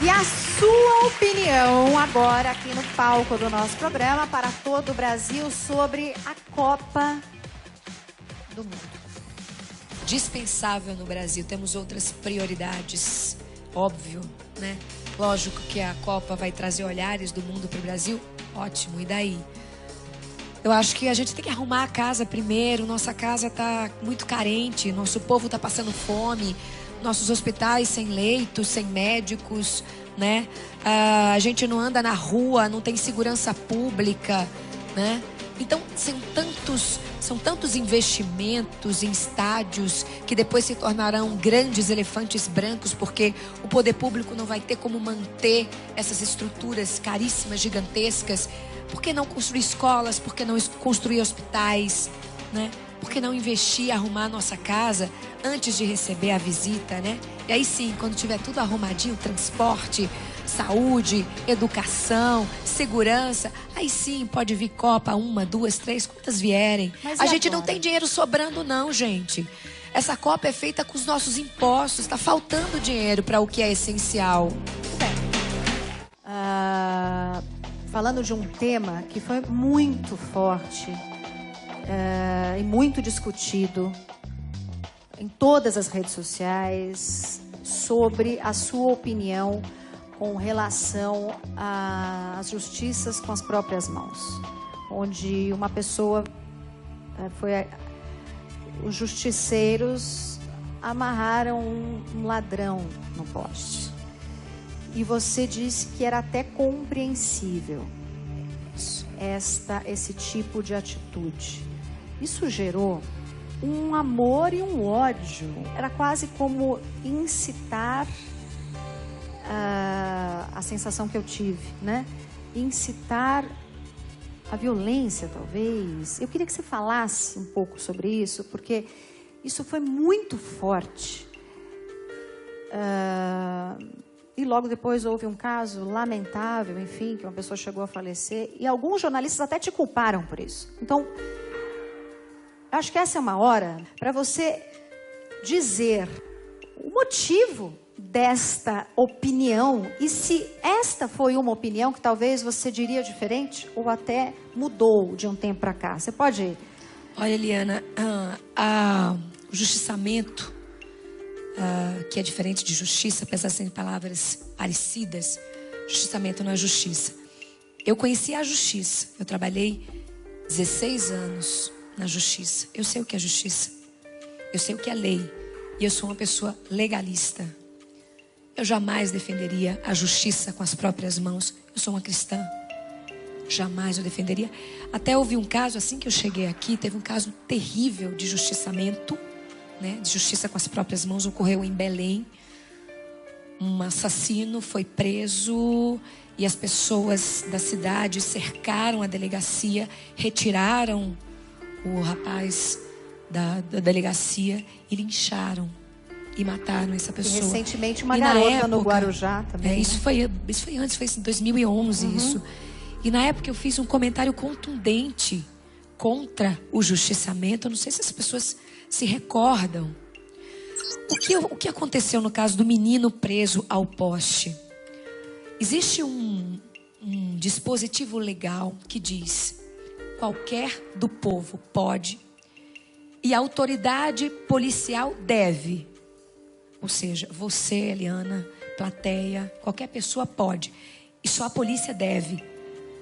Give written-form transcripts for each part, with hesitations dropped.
E a sua opinião agora aqui no palco do nosso programa para todo o Brasil sobre a Copa do Mundo. Dispensável no Brasil. Temos outras prioridades, óbvio, né? Lógico que a Copa vai trazer olhares do mundo para o Brasil. Ótimo, e daí? Eu acho que a gente tem que arrumar a casa primeiro. Nossa casa está muito carente, nosso povo está passando fome, nossos hospitais sem leitos, sem médicos, né? A gente não anda na rua, não tem segurança pública, né? Então, são tantos investimentos em estádios que depois se tornarão grandes elefantes brancos, porque o poder público não vai ter como manter essas estruturas caríssimas, gigantescas. Por que não construir escolas? Por que não construir hospitais, né? Por que não investir, arrumar a nossa casa antes de receber a visita, né? E aí sim, quando tiver tudo arrumadinho, transporte, saúde, educação, segurança, aí sim pode vir Copa, 1, 2, 3, quantas vierem. Mas a e gente agora? não tem dinheiro sobrando não, gente. Essa Copa é feita com os nossos impostos, está faltando dinheiro para o que é essencial. Falando de um tema que foi muito forte e muito discutido em todas as redes sociais sobre a sua opinião com relação às justiças com as próprias mãos, onde uma pessoa os justiceiros amarraram um ladrão no poste. E você disse que era até compreensível esse tipo de atitude. Isso gerou um amor e um ódio. Era quase como incitar a sensação que eu tive, né? Incitar a violência, talvez. Eu queria que você falasse um pouco sobre isso, porque isso foi muito forte. E logo depois houve um caso lamentável, enfim, que uma pessoa chegou a falecer. E alguns jornalistas até te culparam por isso. Então, eu acho que essa é uma hora para você dizer o motivo desta opinião. E se esta foi uma opinião que talvez você diria diferente ou até mudou de um tempo para cá. Você pode... Olha, Eliana, o justiçamento... que é diferente de justiça, apesar de serem palavras parecidas. Justiçamento não é justiça. Eu conheci a justiça. Eu trabalhei 16 anos na justiça. Eu sei o que é justiça. Eu sei o que é lei. E eu sou uma pessoa legalista. Eu jamais defenderia a justiça com as próprias mãos. Eu sou uma cristã. Jamais eu defenderia. Até houve um caso, assim que eu cheguei aqui, teve um caso terrível de justiçamento, né, de justiça com as próprias mãos, ocorreu em Belém. Um assassino foi preso e as pessoas da cidade cercaram a delegacia, retiraram o rapaz da delegacia e lincharam e mataram essa pessoa. E recentemente uma e garota época, no Guarujá também. Isso foi antes, foi em 2011 isso. E na época eu fiz um comentário contundente contra o justiçamento. Eu não sei se as pessoas se recordam. O que aconteceu no caso do menino preso ao poste? Existe um dispositivo legal que diz: qualquer do povo pode e a autoridade policial deve. Ou seja, você, Eliana, plateia, qualquer pessoa pode. E só a polícia deve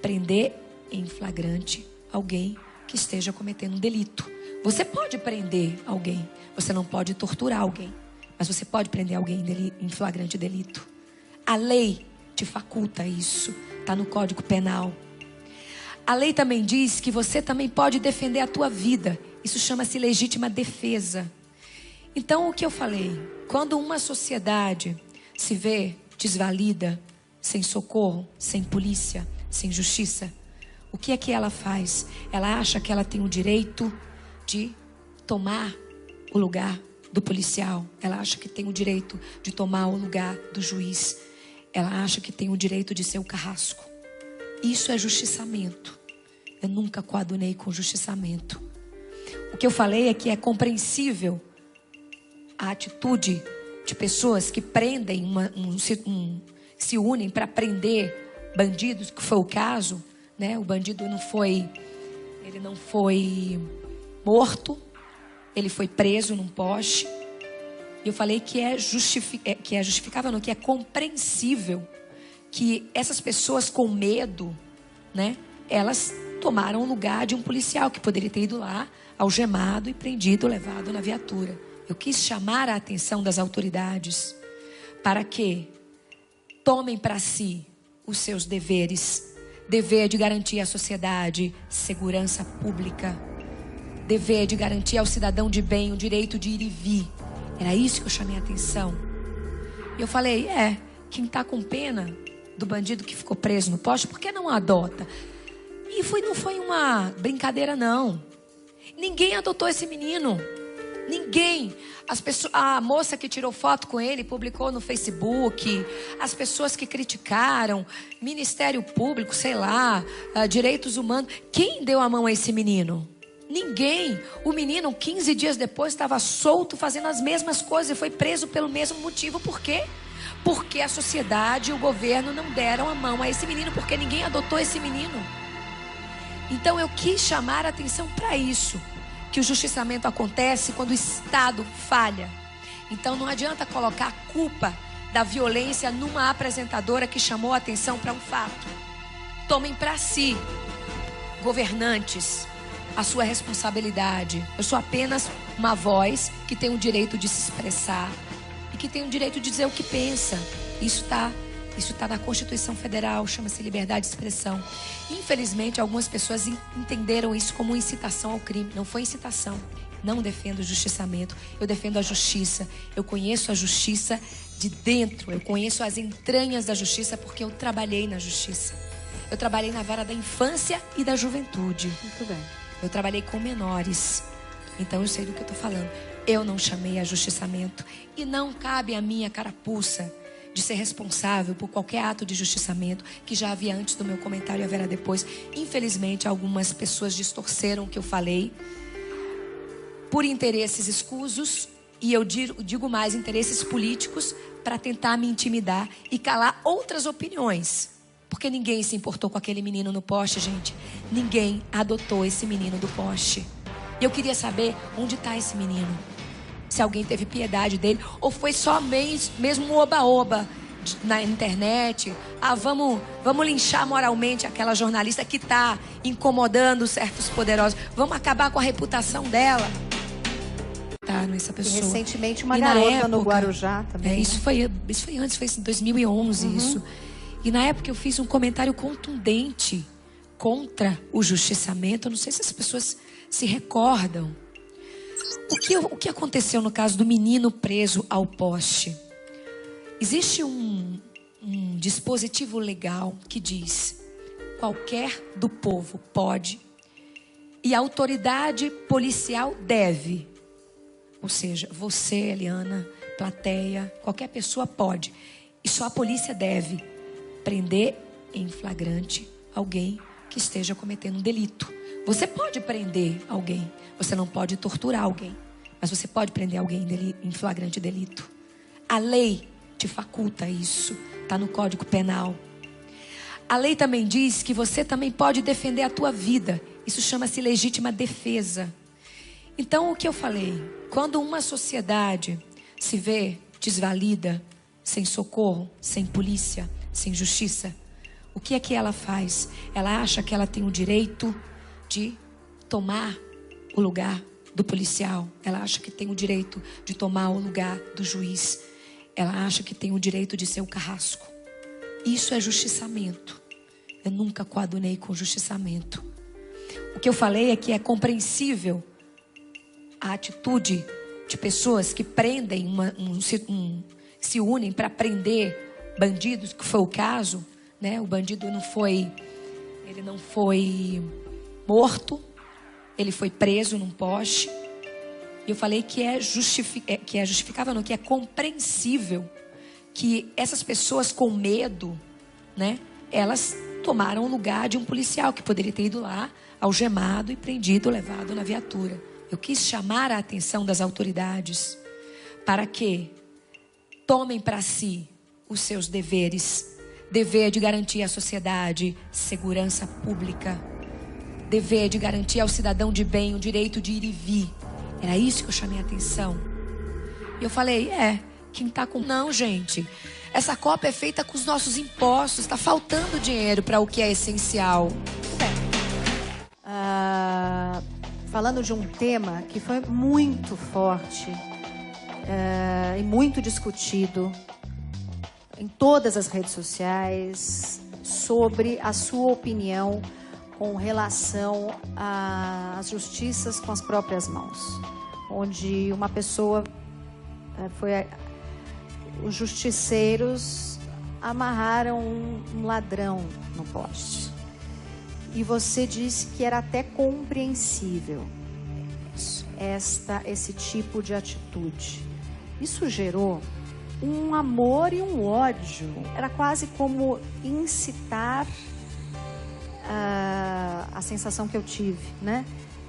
prender em flagrante alguém que esteja cometendo um delito. Você pode prender alguém, você não pode torturar alguém, mas você pode prender alguém em flagrante delito. A lei te faculta isso, está no Código Penal. A lei também diz que você também pode defender a tua vida. Isso chama-se legítima defesa. Então, o que eu falei? Quando uma sociedade se vê desvalida, sem socorro, sem polícia, sem justiça, o que é que ela faz? Ela acha que ela tem o direito de tomar o lugar do policial. Ela acha que tem o direito de tomar o lugar do juiz. Ela acha que tem o direito de ser o carrasco. Isso é justiçamento. Eu nunca coadunei com justiçamento. O que eu falei é que é compreensível a atitude de pessoas que prendem se unem para prender bandidos, que foi o caso, né? O bandido ele não foi morto, ele foi preso num poste. E eu falei que é justificável, não, que é compreensível que essas pessoas com medo, né? Elas tomaram o lugar de um policial que poderia ter ido lá, algemado e prendido, levado na viatura. Eu quis chamar a atenção das autoridades para que tomem para si os seus deveres. Dever de garantir à sociedade segurança pública. Dever de garantir ao cidadão de bem o direito de ir e vir. Era isso que eu chamei a atenção. E eu falei, quem está com pena do bandido que ficou preso no poste, por que não adota? E não foi uma brincadeira, não. Ninguém adotou esse menino. Ninguém. A moça que tirou foto com ele, publicou no Facebook. As pessoas que criticaram, Ministério Público, sei lá, direitos humanos. Quem deu a mão a esse menino? Ninguém. O menino, 15 dias depois, estava solto, fazendo as mesmas coisas e foi preso pelo mesmo motivo. Por quê? Porque a sociedade e o governo não deram a mão a esse menino, porque ninguém adotou esse menino. Então eu quis chamar a atenção para isso, que o justiçamento acontece quando o Estado falha. Então não adianta colocar a culpa da violência numa apresentadora que chamou a atenção para um fato. Tomem para si, governantes, a sua responsabilidade. Eu sou apenas uma voz que tem o direito de se expressar e que tem o direito de dizer o que pensa. Isso está na Constituição Federal, chama-se liberdade de expressão. Infelizmente, algumas pessoas entenderam isso como incitação ao crime. Não foi incitação. Não defendo o justiçamento, eu defendo a justiça. Eu conheço a justiça de dentro, eu conheço as entranhas da justiça porque eu trabalhei na justiça. Eu trabalhei na vara da infância e da juventude. Muito bem. Eu trabalhei com menores, então eu sei do que eu estou falando. Eu não chamei a justiçamento e não cabe a minha carapuça de ser responsável por qualquer ato de justiçamento que já havia antes do meu comentário e haverá depois. Infelizmente, algumas pessoas distorceram o que eu falei por interesses escusos e eu digo mais, interesses políticos para tentar me intimidar e calar outras opiniões. Porque ninguém se importou com aquele menino no poste, gente. Ninguém adotou esse menino do poste. E eu queria saber onde está esse menino. Se alguém teve piedade dele ou foi só mesmo um oba-oba na internet. Vamos linchar moralmente aquela jornalista que está incomodando certos poderosos. Vamos acabar com a reputação dela. Tá, essa pessoa. E recentemente uma garota no Guarujá também. Isso foi antes, foi em 2011 isso. E na época eu fiz um comentário contundente contra o justiçamento. Eu não sei se as pessoas se recordam. O que aconteceu no caso do menino preso ao poste? Existe um dispositivo legal que diz: qualquer do povo pode e a autoridade policial deve. Ou seja, você, Eliana, plateia, qualquer pessoa pode. E só a polícia deve prender em flagrante alguém que esteja cometendo um delito. Você pode prender alguém, você não pode torturar alguém, mas você pode prender alguém em flagrante delito. A lei te faculta isso, está no Código Penal. A lei também diz que você também pode defender a tua vida. Isso chama-se legítima defesa. Então, o que eu falei? Quando uma sociedade se vê desvalida, sem socorro, sem polícia, sem justiça, o que é que ela faz? Ela acha que ela tem o direito de tomar o lugar do policial. Ela acha que tem o direito de tomar o lugar do juiz. Ela acha que tem o direito de ser o carrasco. Isso é justiçamento. Eu nunca coadunei com justiçamento. O que eu falei é que é compreensível a atitude de pessoas que prendem, se unem para prender bandidos, que foi o caso, né? O bandido não foi morto, ele foi preso num poste. E eu falei que é justificável, não, que é compreensível que essas pessoas com medo, né? Elas tomaram o lugar de um policial que poderia ter ido lá, algemado e prendido, levado na viatura. Eu quis chamar a atenção das autoridades para que tomem para si os seus deveres. Dever de garantir à sociedade segurança pública. Dever de garantir ao cidadão de bem o direito de ir e vir. Era isso que eu chamei a atenção. E eu falei, quem tá com... Não, gente, essa Copa é feita com os nossos impostos. Está faltando dinheiro para o que é essencial. Falando de um tema que foi muito forte e muito discutido em todas as redes sociais, sobre a sua opinião com relação às justiças com as próprias mãos, onde uma pessoa os justiceiros amarraram um ladrão no poste. E você disse que era até compreensível esse tipo de atitude. Isso gerou um amor e um ódio. Era quase como incitar a sensação que eu tive, né?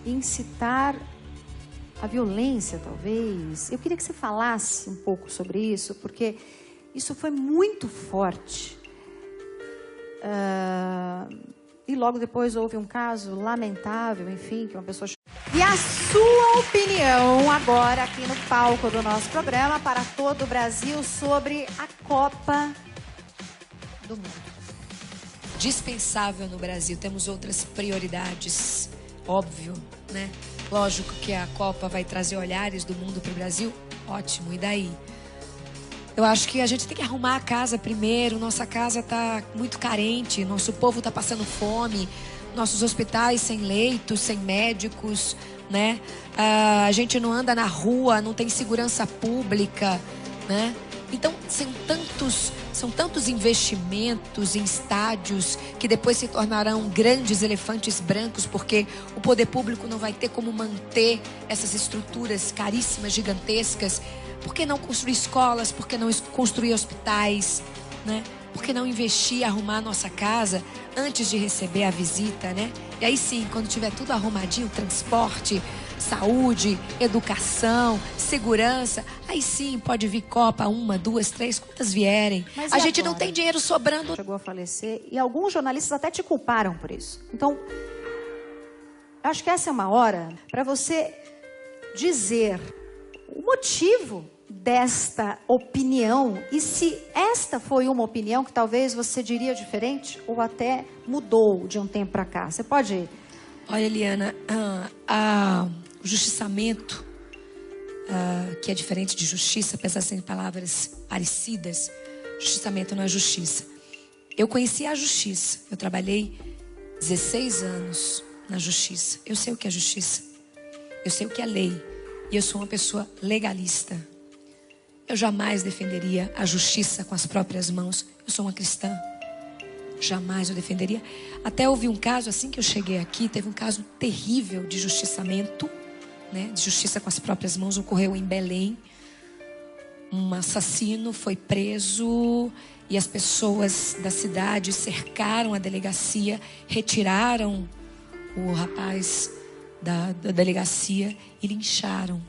Incitar a violência, talvez. Eu queria que você falasse um pouco sobre isso, porque isso foi muito forte. E logo depois houve um caso lamentável, enfim, que uma pessoa... E a sua opinião agora aqui no palco do nosso programa para todo o Brasil sobre a Copa do Mundo. Dispensável no Brasil. Temos outras prioridades, óbvio, né? Lógico que a Copa vai trazer olhares do mundo para o Brasil. Ótimo, e daí? Eu acho que a gente tem que arrumar a casa primeiro. Nossa casa está muito carente, nosso povo está passando fome, nossos hospitais sem leitos, sem médicos, né? A gente não anda na rua, não tem segurança pública, né? Então, são tantos investimentos em estádios que depois se tornarão grandes elefantes brancos, porque o poder público não vai ter como manter essas estruturas caríssimas, gigantescas. Por que não construir escolas? Por que não construir hospitais? Né? Por que não investir, arrumar a nossa casa antes de receber a visita, né? E aí sim, quando tiver tudo arrumadinho, transporte, saúde, educação, segurança, aí sim pode vir Copa, 1, 2, 3, quantas vierem. Mas a gente agora? não tem dinheiro sobrando. Chegou a falecer e alguns jornalistas até te culparam por isso. Então, eu acho que essa é uma hora para você dizer o motivo desta opinião e se esta foi uma opinião que talvez você diria diferente ou até mudou de um tempo para cá. Você pode... Olha, Eliana, o justiçamento, que é diferente de justiça, apesar de serem palavras parecidas, justiçamento não é justiça. Eu conheci a justiça, eu trabalhei 16 anos na justiça. Eu sei o que é justiça, eu sei o que é lei e eu sou uma pessoa legalista. Eu jamais defenderia a justiça com as próprias mãos. Eu sou uma cristã. Jamais eu defenderia. Até houve um caso, assim que eu cheguei aqui, teve um caso terrível de justiçamento, né? De justiça com as próprias mãos, ocorreu em Belém. Um assassino foi preso e as pessoas da cidade cercaram a delegacia, retiraram o rapaz da delegacia e lincharam.